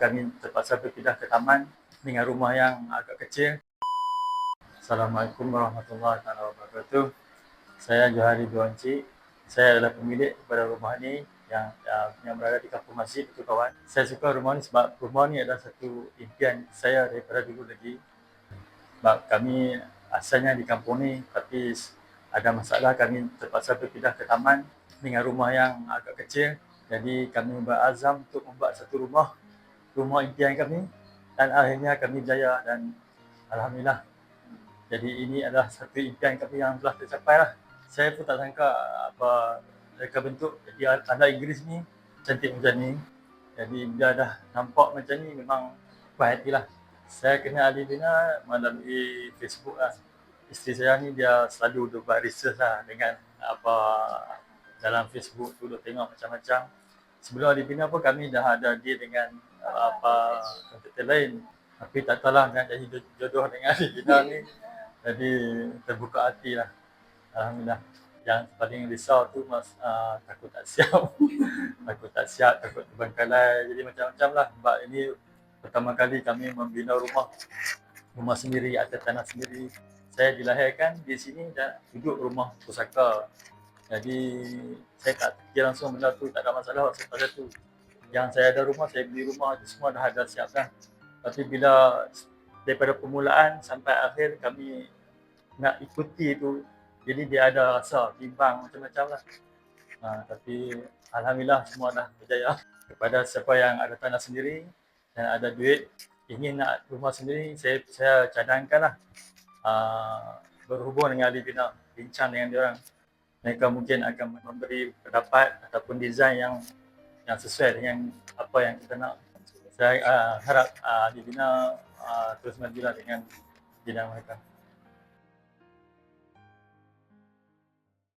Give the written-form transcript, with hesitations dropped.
Kami terpaksa berpindah ke taman dengan rumah yang agak kecil. Assalamualaikum warahmatullahi wabarakatuh. Saya Johari Biwanci. Saya adalah pemilik pada rumah ni yang berada di Kampung Masjid itu kawan. Saya suka rumah ni sebab rumah ni adalah satu impian saya daripada dulu lagi. Sebab kami asalnya di kampung ni, tapi ada masalah kami terpaksa berpindah ke taman dengan rumah yang agak kecil. Jadi kami berazam untuk membuat satu rumah impian kami, dan akhirnya kami berjaya dan alhamdulillah. Jadi ini adalah satu impian kami yang telah tercapai lah. Saya pun tak sangka apa mereka bentuk jadi tanda Inggeris ni cantik macam ni. Jadi bila dah nampak macam ni memang puas hati lah. Saya kenal Alivina melalui Facebook lah. Isteri saya ni dia selalu buat research lah dengan apa dalam Facebook tu, duk tengok macam-macam. Sebelum Alivina pun kami dah ada deal dengan apa kontraktor lain, tapi tak tahulah nak jadi jodoh dengan Alivina ni. Jadi terbuka hati lah, alhamdulillah. Yang paling risau tu takut tak siap takut terbengkalai, jadi macam-macam lah. Sebab ini pertama kali kami membina rumah sendiri atas tanah sendiri. Saya dilahirkan di sini dan duduk rumah pusaka. Jadi saya tak fikir langsung benda tu tak ada masalah pasal tu. Yang saya ada rumah, saya beli rumah tu semua dah ada siap dah. Tapi bila daripada permulaan sampai akhir kami nak ikuti tu, jadi dia ada rasa bimbang macam-macam lah. Tapi alhamdulillah semua dah berjaya. Kepada siapa yang ada tanah sendiri dan ada duit, ingin nak rumah sendiri, saya cadangkan lah berhubung dengan Alivina, bincang dengan diorang. Mereka mungkin akan memberi pendapat ataupun desain yang sesuai dengan apa yang kita nak. Saya harap Alivina terus majulah dengan bidang mereka.